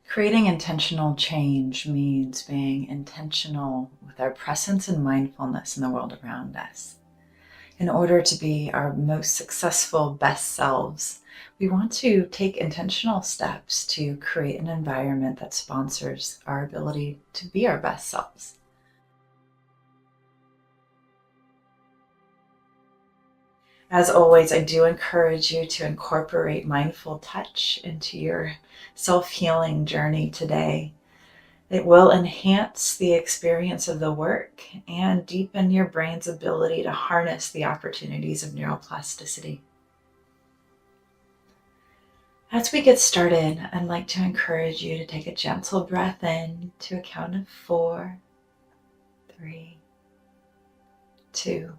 Creating intentional change means being intentional with our presence and mindfulness in the world around us. In order to be our most successful, best selves, we want to take intentional steps to create an environment that sponsors our ability to be our best selves. As always, I do encourage you to incorporate mindful touch into your self-healing journey today. It will enhance the experience of the work and deepen your brain's ability to harness the opportunities of neuroplasticity. As we get started, I'd like to encourage you to take a gentle breath in to a count of 4, 3, 2,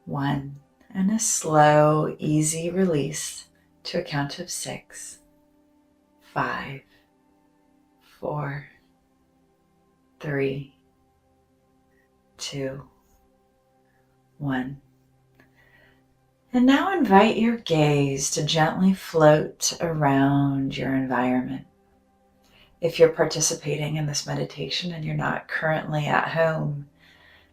1. And a slow, easy release to a count of 6, 5, 4, 3, 2, 1. And now invite your gaze to gently float around your environment. If you're participating in this meditation and you're not currently at home,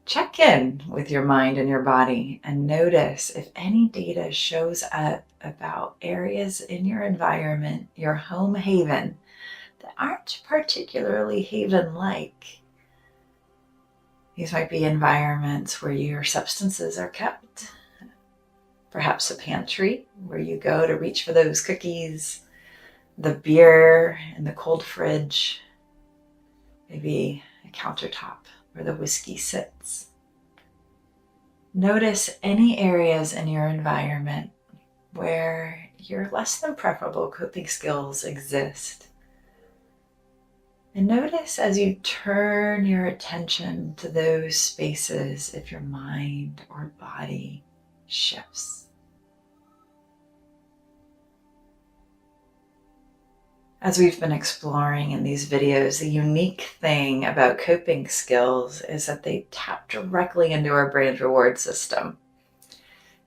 check in with your mind and your body and notice if any data shows up about areas in your environment, your home haven, that aren't particularly haven-like. These might be environments where your substances are kept, perhaps a pantry where you go to reach for those cookies, the beer in the cold fridge, maybe a countertop where the whiskey sits. Notice any areas in your environment where your less than preferable coping skills exist. And notice as you turn your attention to those spaces if your mind or body shifts. As we've been exploring in these videos, the unique thing about coping skills is that they tap directly into our brain's reward system.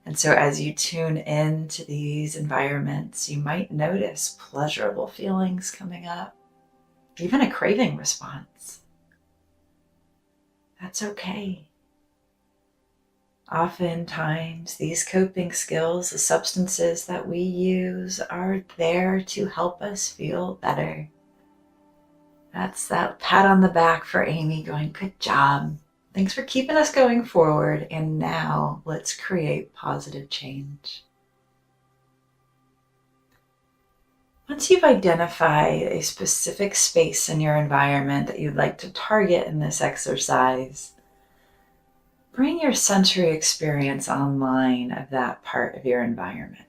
And so as you tune into these environments, you might notice pleasurable feelings coming up, even a craving response. That's okay. Oftentimes, these coping skills, the substances that we use, are there to help us feel better. That's that pat on the back for Amy going, good job. Thanks for keeping us going forward. And now let's create positive change. Once you've identified a specific space in your environment that you'd like to target in this exercise, bring your sensory experience online of that part of your environment.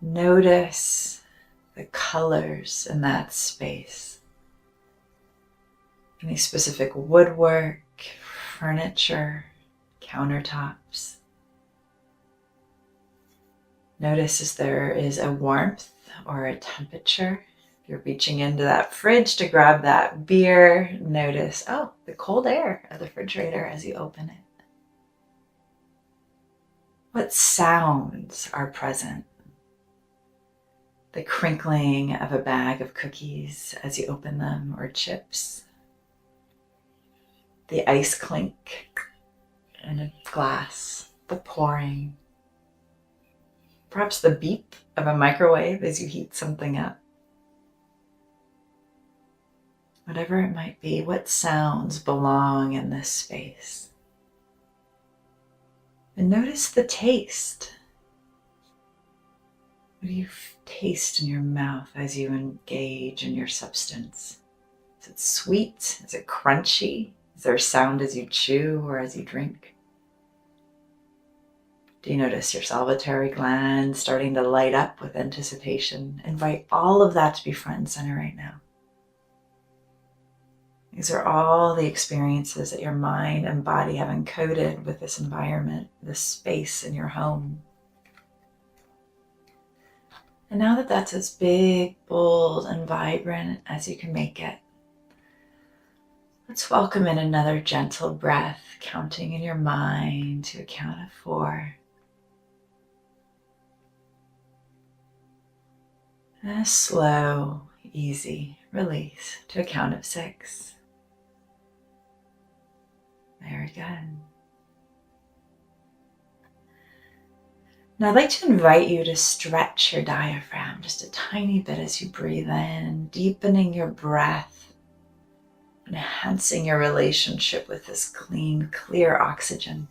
Notice the colors in that space. Any specific woodwork, furniture, countertops. Notice if there is a warmth or a temperature. You're reaching into that fridge to grab that beer. Notice, the cold air of the refrigerator as you open it. What sounds are present? The crinkling of a bag of cookies as you open them, or chips. The ice clink in a glass, the pouring. Perhaps the beep of a microwave as you heat something up. Whatever it might be, what sounds belong in this space? And notice the taste. What do you taste in your mouth as you engage in your substance? Is it sweet? Is it crunchy? Is there a sound as you chew or as you drink? Do you notice your salivary gland starting to light up with anticipation? Invite all of that to be front and center right now. These are all the experiences that your mind and body have encoded with this environment, this space in your home. And now that that's as big, bold, and vibrant as you can make it, let's welcome in another gentle breath, counting in your mind to a count of 4. And a slow, easy release to a count of 6. Very good. Now I'd like to invite you to stretch your diaphragm just a tiny bit as you breathe in, deepening your breath, enhancing your relationship with this clean, clear oxygen.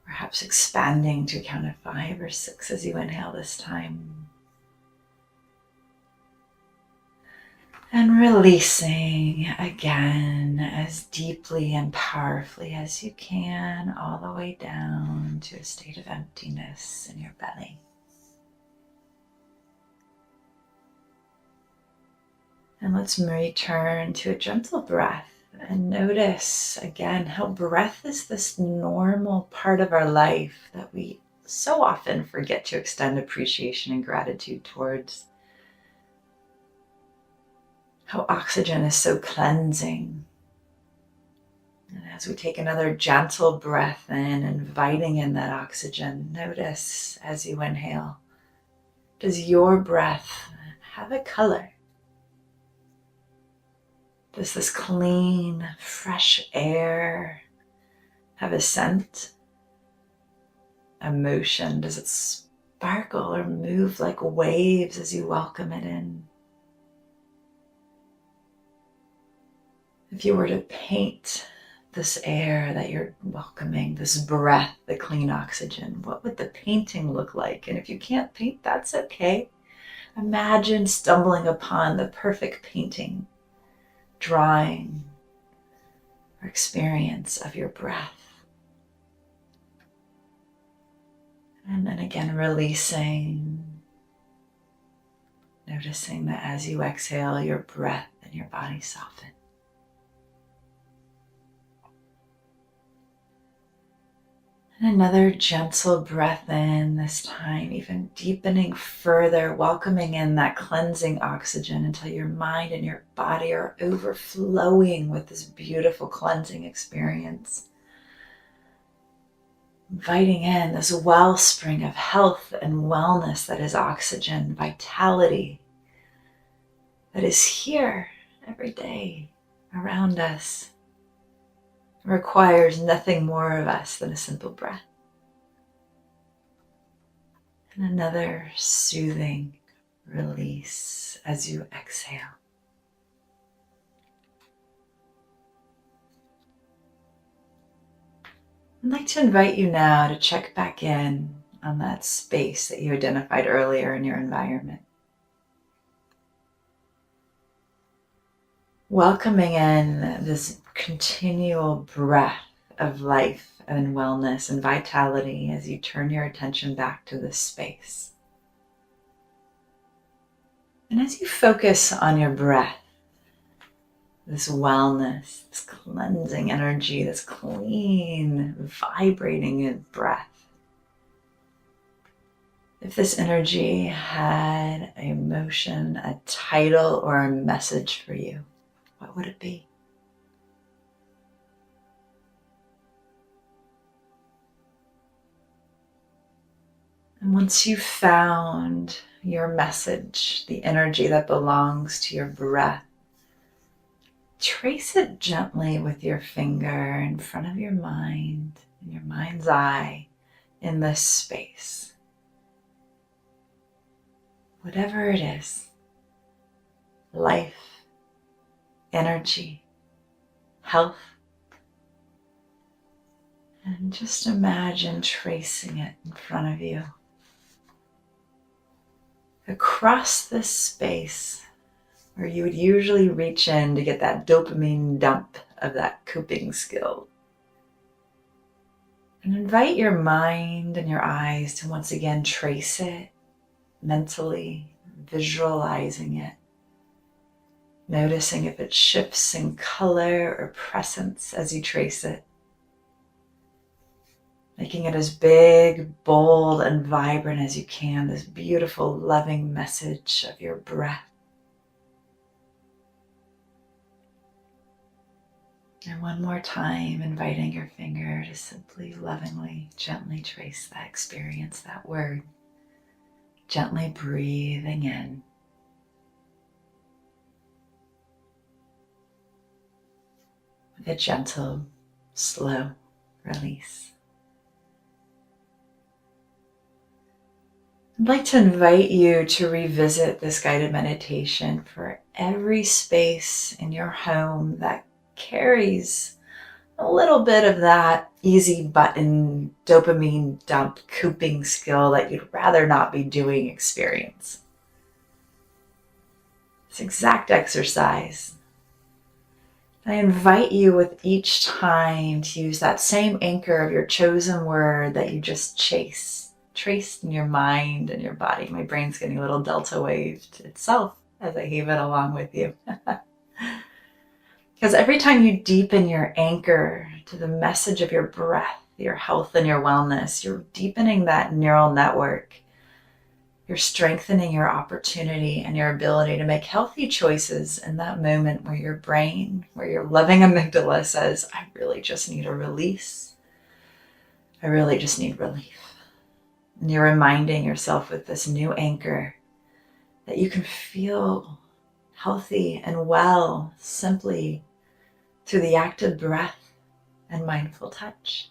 Perhaps expanding to a count of 5 or 6 as you inhale this time. And releasing again as deeply and powerfully as you can, all the way down to a state of emptiness in your belly. And let's return to a gentle breath and notice again how breath is this normal part of our life that we so often forget to extend appreciation and gratitude towards. How oxygen is so cleansing. And as we take another gentle breath in, inviting in that oxygen, notice as you inhale, does your breath have a color? Does this clean, fresh air have a scent, emotion? Does it sparkle or move like waves as you welcome it in? If you were to paint this air that you're welcoming, this breath, the clean oxygen, what would the painting look like? And if you can't paint, that's okay. Imagine stumbling upon the perfect painting, drawing, or experience of your breath. And then again, releasing, noticing that as you exhale, your breath and your body soften. And another gentle breath in, this time even deepening further, welcoming in that cleansing oxygen until your mind and your body are overflowing with this beautiful cleansing experience. Inviting in this wellspring of health and wellness that is oxygen, vitality, that is here every day around us. Requires nothing more of us than a simple breath. And another soothing release as you exhale. I'd like to invite you now to check back in on that space that you identified earlier in your environment. Welcoming in this continual breath of life and wellness and vitality as you turn your attention back to this space. And as you focus on your breath, this wellness, this cleansing energy, this clean, vibrating breath, if this energy had a emotion, a title, or a message for you, what would it be? And once you've found your message, the energy that belongs to your breath, trace it gently with your finger in front of your mind, in your mind's eye, in this space. Whatever it is, life, energy, health, and just imagine tracing it in front of you. Across this space where you would usually reach in to get that dopamine dump of that coping skill. And invite your mind and your eyes to once again trace it mentally, visualizing it. Noticing if it shifts in color or presence as you trace it. Making it as big, bold, and vibrant as you can, this beautiful, loving message of your breath. And one more time, inviting your finger to simply, lovingly, gently trace that experience, that word. Gently breathing in. With a gentle, slow release. I'd like to invite you to revisit this guided meditation for every space in your home that carries a little bit of that easy button dopamine dump coping skill that you'd rather not be doing experience. This exact exercise. I invite you with each time to use that same anchor of your chosen word that you just traced in your mind and your body. My brain's getting a little delta waved itself as I heave it along with you. Because every time you deepen your anchor to the message of your breath, your health and your wellness, you're deepening that neural network. You're strengthening your opportunity and your ability to make healthy choices in that moment where your brain, where your loving amygdala says, I really just need a release. I really just need relief. And you're reminding yourself with this new anchor that you can feel healthy and well simply through the act of breath and mindful touch.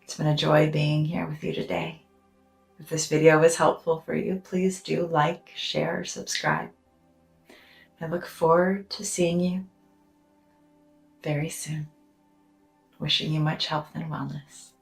It's been a joy being here with you today. If this video was helpful for you, please do like, share, subscribe. I look forward to seeing you very soon. Wishing you much health and wellness.